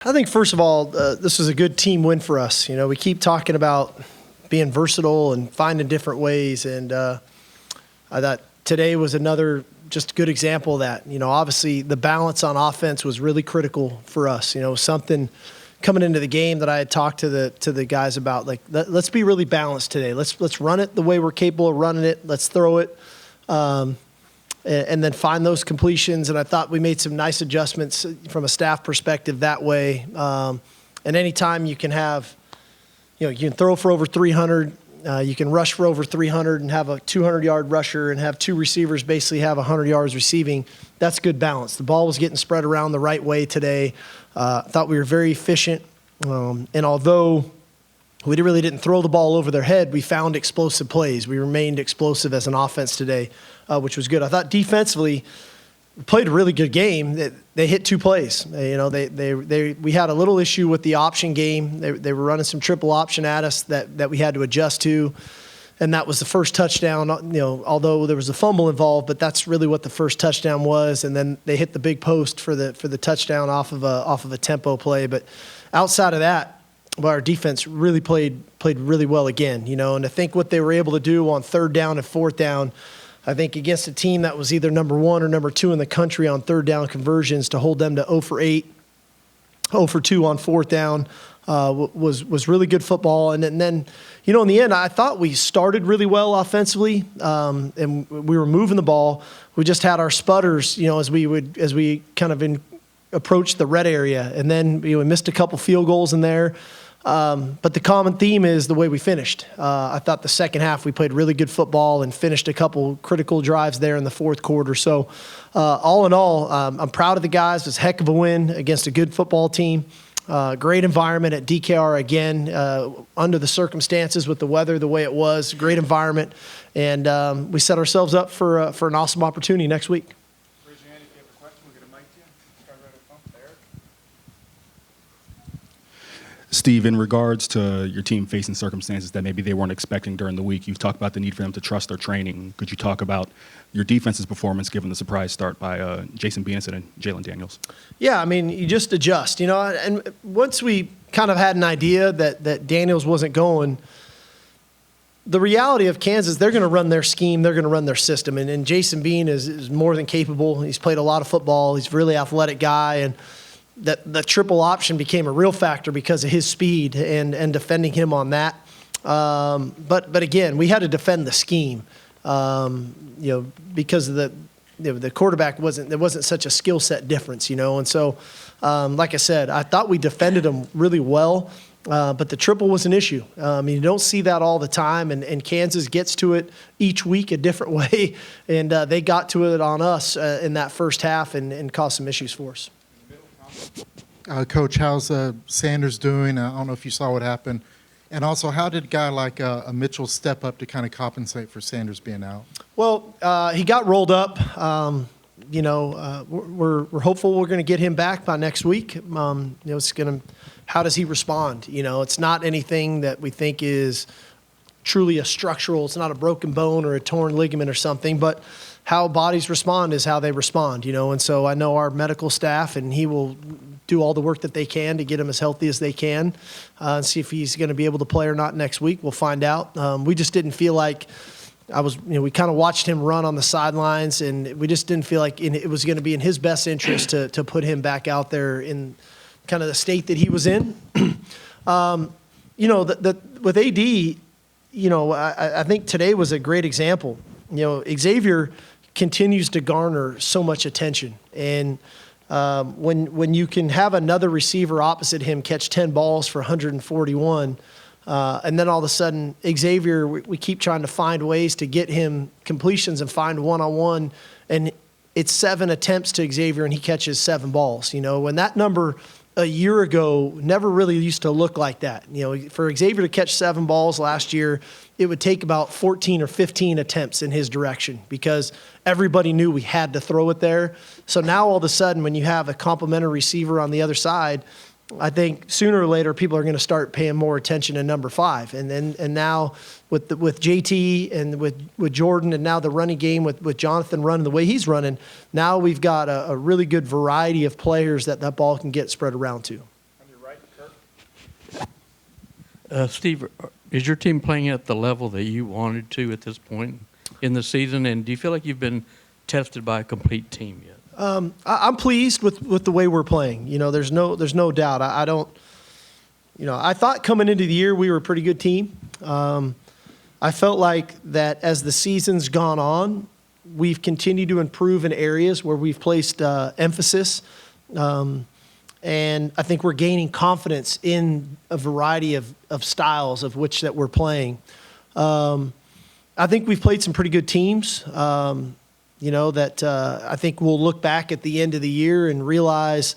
I think, first of all, this was a good team win for us. You know, we keep talking about being versatile and finding different ways, and I thought today was another just good example of that. You know, obviously the balance on offense was really critical for us. You know, something coming into the game that I had talked to the guys about, like, let's be really balanced today. Let's run it the way we're capable of running it. Let's throw it. And then find those completions. And I thought we made some nice adjustments from a staff perspective that way. And anytime you can have, you know, you can throw for over 300, you can rush for over 300 and have a 200-yard rusher and have two receivers basically have 100 yards receiving, that's good balance. The ball was getting spread around the right way today. I thought we were very efficient. And although we really didn't throw the ball over their head, we found explosive plays. We remained explosive as an offense today, which was good. I thought defensively, we played a really good game. They hit two plays. You know, we had a little issue with the option game. They were running some triple option at us that we had to adjust to, and that was the first touchdown. You know, although there was a fumble involved, but that's really what the first touchdown was. And then they hit the big post for the touchdown off of a tempo play. But outside of that, well, our defense really played really well again, you know, and I think what they were able to do on third down and fourth down, I think against a team that was either number 1 or number 2 in the country on third down conversions, to hold them to 0 for 8, 0 for 2 on fourth down was really good football. And then, you know, in the end, I thought we started really well offensively, and we were moving the ball. We just had our sputters, you know, as we kind of approached the red area, and then we missed a couple field goals in there. But the common theme is the way we finished. I thought the second half we played really good football and finished a couple critical drives there in the fourth quarter. So all in all, I'm proud of the guys. It was a heck of a win against a good football team. Great environment at DKR again, under the circumstances with the weather the way it was. Great environment, and we set ourselves up for an awesome opportunity next week. Steve, in regards to your team facing circumstances that maybe they weren't expecting during the week, you've talked about the need for them to trust their training. Could you talk about your defense's performance given the surprise start by Jason Beanison and Jalen Daniels? Yeah, I mean, you just adjust, you know. And once we kind of had an idea that Daniels wasn't going, the reality of Kansas, they're going to run their scheme, they're going to run their system. And Jason Bean is more than capable. He's played a lot of football. He's a really athletic guy, and that the triple option became a real factor because of his speed and defending him on that. But again, we had to defend the scheme, you know, because of the quarterback there wasn't such a skill set difference, you know. And so, like I said, I thought we defended him really well, but the triple was an issue. You don't see that all the time, and Kansas gets to it each week a different way, and they got to it on us in that first half and caused some issues for us. Coach, how's Sanders doing? I don't know if you saw what happened. And also, how did a guy like a Mitchell step up to kind of compensate for Sanders being out? Well, he got rolled up. You know, we're hopeful we're going to get him back by next week. You know, how does he respond? You know, it's not anything that we think is truly a structural. It's not a broken bone or a torn ligament or something, but how bodies respond is how they respond, you know. And so I know our medical staff, and he will do all the work that they can to get him as healthy as they can, and see if he's going to be able to play or not next week. We'll find out. We just didn't feel like we kind of watched him run on the sidelines, and we just didn't feel like it was going to be in his best interest to put him back out there in kind of the state that he was in. You know, with AD, you know, I think today was a great example. You know, Xavier continues to garner so much attention, and when you can have another receiver opposite him catch 10 balls for 141, and then all of a sudden Xavier, we keep trying to find ways to get him completions and find one-on-one, and it's 7 attempts to Xavier and he catches 7 balls. You know, when that number a year ago never really used to look like that. You know, for Xavier to catch 7 balls last year, it would take about 14 or 15 attempts in his direction because everybody knew we had to throw it there. So now all of a sudden when you have a complementary receiver on the other side, I think sooner or later people are going to start paying more attention to number 5. And now with JT and with Jordan, and now the running game with Jonathan running the way he's running, now we've got a really good variety of players that ball can get spread around to. Steve, is your team playing at the level that you wanted to at this point in the season? And do you feel like you've been tested by a complete team yet? I'm pleased with the way we're playing. There's no doubt. I don't. I thought coming into the year we were a pretty good team. I felt like that as the season's gone on, we've continued to improve in areas where we've placed emphasis. And I think we're gaining confidence in a variety of styles of which that we're playing. I think we've played some pretty good teams, that I think we'll look back at the end of the year and realize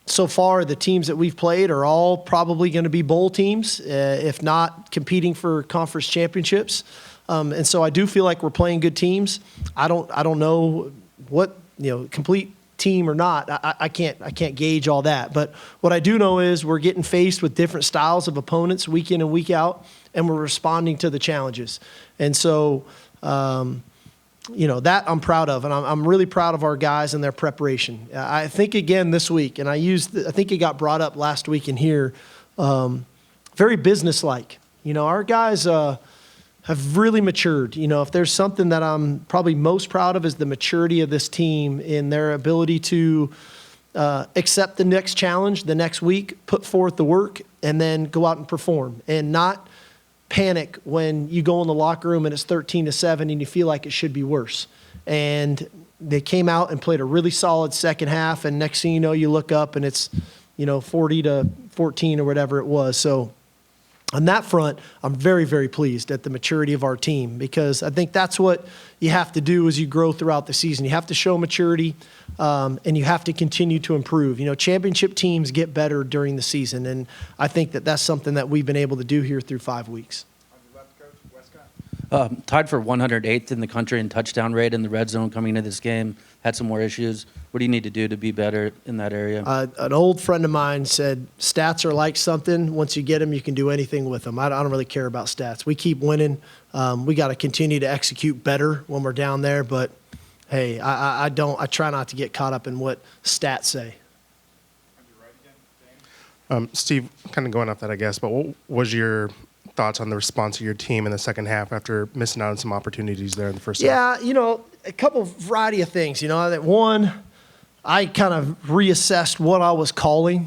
so far the teams that we've played are all probably going to be bowl teams, if not competing for conference championships. And so I do feel like we're playing good teams. I don't know what, complete team or not. I can't gauge all that. But what I do know is we're getting faced with different styles of opponents week in and week out, and we're responding to the challenges. And so, that I'm proud of, and I'm really proud of our guys and their preparation. I think again this week, and I think it got brought up last week in here, very businesslike. Our guys have really matured. If there's something that I'm probably most proud of is the maturity of this team in their ability to accept the next challenge, the next week, put forth the work, and then go out and perform, and not panic when you go in the locker room and it's 13-7 and you feel like it should be worse. And they came out and played a really solid second half, and next thing you know, you look up and it's 40-14 or whatever it was. So on that front, I'm very, very pleased at the maturity of our team, because I think that's what you have to do as you grow throughout the season. You have to show maturity, and you have to continue to improve. Championship teams get better during the season, and I think that that's something that we've been able to do here through 5 weeks. Tied for 108th in the country in touchdown rate in the red zone coming into this game. Had some more issues. What do you need to do to be better in that area? An old friend of mine said, stats are like something. Once you get them, you can do anything with them. I don't really care about stats. We keep winning. We got to continue to execute better when we're down there. But, hey, I try not to get caught up in what stats say. Steve, kind of going off that, I guess, but what was your thoughts on the response of your team in the second half after missing out on some opportunities there in the first half? Yeah, a couple variety of things. That one, I kind of reassessed what I was calling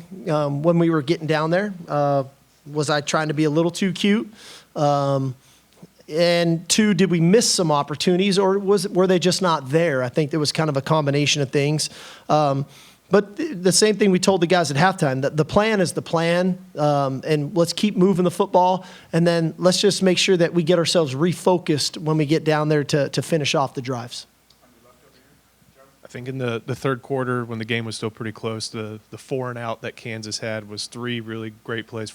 when we were getting down there. Was I trying to be a little too cute? And two, did we miss some opportunities, or were they just not there? I think there was kind of a combination of things. But the same thing we told the guys at halftime, that the plan is the plan, and let's keep moving the football, and then let's just make sure that we get ourselves refocused when we get down there to finish off the drives. I think in the third quarter, when the game was still pretty close, the 4-and-out that Kansas had was 4 really great plays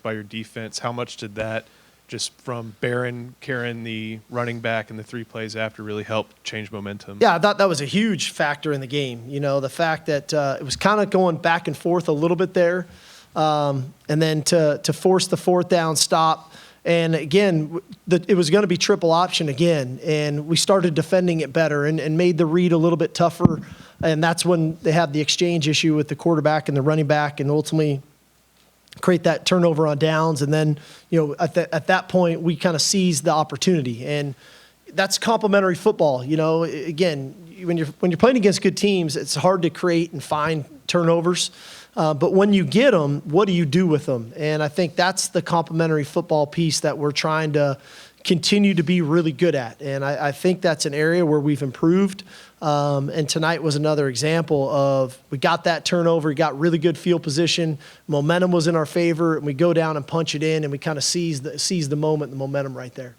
by your defense. How much did that, just from Barron carrying the running back and the 3 plays after, really help change momentum? Yeah, I thought that was a huge factor in the game. The fact that it was kind of going back and forth a little bit there, and then to force the 4th down stop. And again, it was going to be triple option again, and we started defending it better and made the read a little bit tougher. And that's when they had the exchange issue with the quarterback and the running back, and ultimately create that turnover on downs. And then, at that point, we kind of seized the opportunity. And that's complementary football. Again, when you're playing against good teams, it's hard to create and find turnovers. But when you get them, what do you do with them? And I think that's the complementary football piece that we're trying to continue to be really good at. And I think that's an area where we've improved. And tonight was another example of, we got that turnover, we got really good field position, momentum was in our favor, and we go down and punch it in, and we kind of seize the moment, the momentum right there.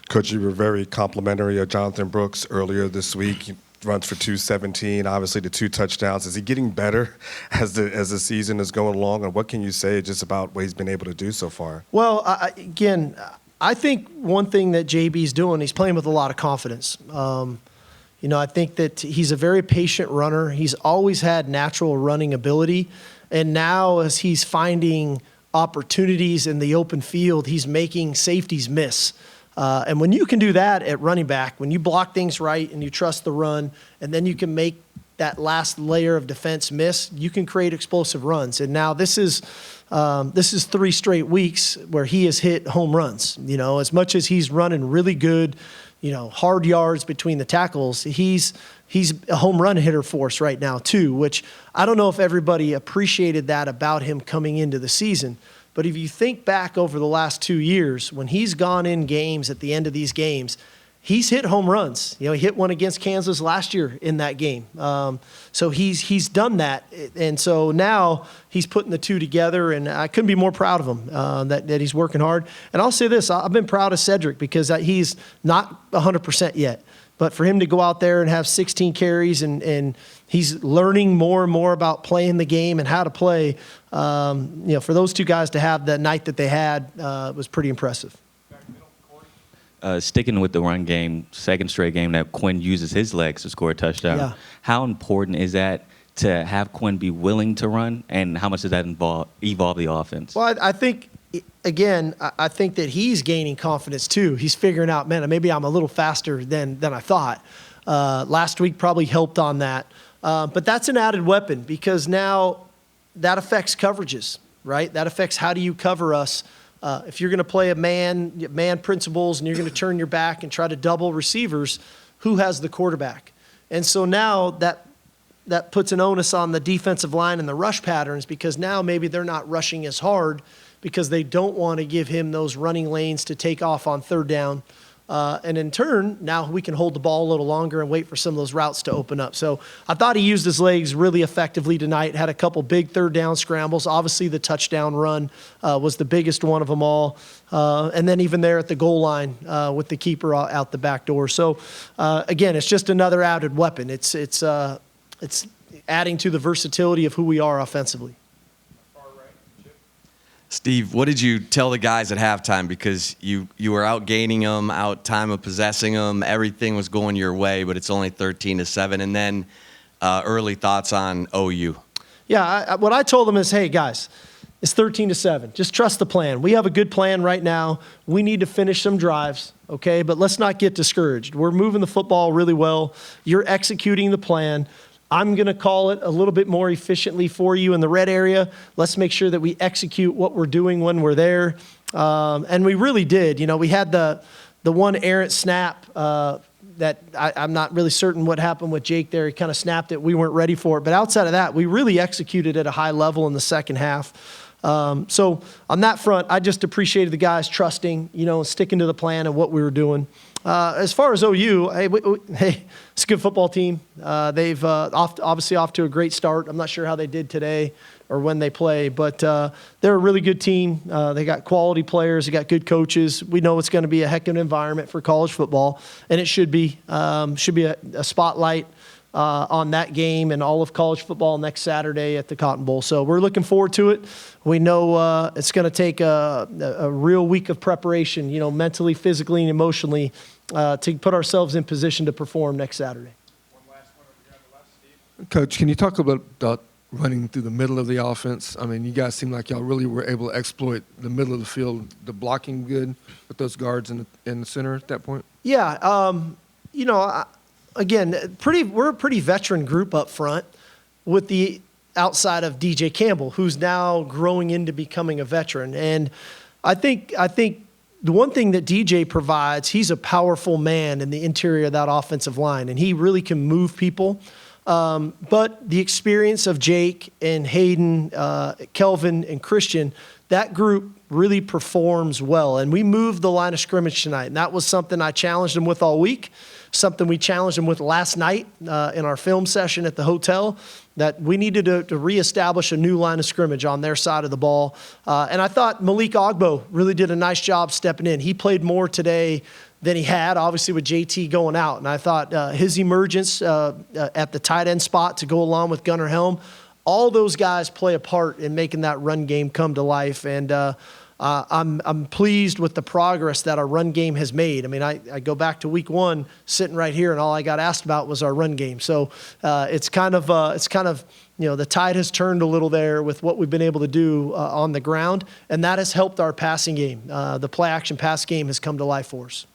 Coach, you were very complimentary of Jonathan Brooks earlier this week. He runs for 217, obviously the 2 touchdowns. Is he getting better as the season is going along? And what can you say just about what he's been able to do so far? Well, I think one thing that JB's doing, he's playing with a lot of confidence. I think that he's a very patient runner. He's always had natural running ability. And now as he's finding opportunities in the open field, he's making safeties miss. And when you can do that at running back, when you block things right and you trust the run, and then you can make that last layer of defense miss, you can create explosive runs. And now this is 3 straight weeks where he has hit home runs. You know, as much as he's running really good, you know, hard yards between the tackles, he's a home run hitter for us right now too, which I don't know if everybody appreciated that about him coming into the season. But if you think back over the last 2 years, when he's gone in games at the end of these games, he's hit home runs. You know, he hit one against Kansas last year in that game. So he's done that. And so now he's putting the two together, and I couldn't be more proud of him that he's working hard. And I'll say this, I've been proud of Cedric because he's not 100% yet. But for him to go out there and have 16 carries and he's learning more and more about playing the game and how to play, you know, for those two guys to have the night that they had was pretty impressive. Sticking with the run game, second straight game that Quinn uses his legs to score a touchdown. Yeah. How important is that to have Quinn be willing to run, and how much does that evolve the offense? Well, I think, again, I think that he's gaining confidence too. He's figuring out, man, maybe I'm a little faster than I thought. Last week probably helped on that. But that's an added weapon because now that affects coverages, right? That affects how do you cover us. If you're going to play a man principles and you're going to turn your back and try to double receivers, who has the quarterback? And so now that puts an onus on the defensive line and the rush patterns because now maybe they're not rushing as hard because they don't want to give him those running lanes to take off on third down. And in turn, now we can hold the ball a little longer and wait for some of those routes to open up. So I thought he used his legs really effectively tonight, had a couple big third down scrambles. Obviously, the touchdown run was the biggest one of them all. And then even there at the goal line with the keeper out the back door. So, again, it's just another added weapon. It's adding to the versatility of who we are offensively. Steve, what did you tell the guys at halftime? Because you were out gaining them, out time of possessing them. Everything was going your way, but it's only 13-7. And then early thoughts on OU. Yeah, what I told them is, hey, guys, it's 13-7. Just trust the plan. We have a good plan right now. We need to finish some drives, okay? But let's not get discouraged. We're moving the football really well. You're executing the plan. I'm going to call it a little bit more efficiently for you in the red area. Let's make sure that we execute what we're doing when we're there. And we really did. You know, we had the one errant snap that I'm not really certain what happened with Jake there. He kind of snapped it. We weren't ready for it. But outside of that, we really executed at a high level in the second half. So on that front, I just appreciated the guys trusting, you know, sticking to the plan and what we were doing. As far as OU, hey, it's a good football team. They've obviously off to a great start. I'm not sure how they did today or when they play, but they're a really good team. They got quality players. They got good coaches. We know it's going to be a heck of an environment for college football, and it should be a spotlight on that game and all of college football next Saturday at the Cotton Bowl. So we're looking forward to it. We know it's going to take a real week of preparation, you know, mentally, physically, and emotionally to put ourselves in position to perform next Saturday. Coach, can you talk about running through the middle of the offense? I mean, you guys seem like y'all really were able to exploit the middle of the field, the blocking good with those guards in the center at that point? Yeah, you know, again, we're a pretty veteran group up front with the outside of DJ Campbell, who's now growing into becoming a veteran. And I think the one thing that DJ provides, he's a powerful man in the interior of that offensive line, and he really can move people. But the experience of Jake and Hayden, Kelvin, and Christian, that group really performs well. And we moved the line of scrimmage tonight, and that was something I challenged them with all week, something we challenged them with last night in our film session at the hotel, that we needed to reestablish a new line of scrimmage on their side of the ball. And I thought Malik Ogbo really did a nice job stepping in. He played more today than he had, obviously, with JT going out. And I thought his emergence at the tight end spot to go along with Gunnar Helm, all those guys play a part in making that run game come to life. And I'm pleased with the progress that our run game has made. I mean, I go back to week one, sitting right here, and all I got asked about was our run game. So it's kind of you know, the tide has turned a little there with what we've been able to do on the ground, and that has helped our passing game. The play action pass game has come to life for us.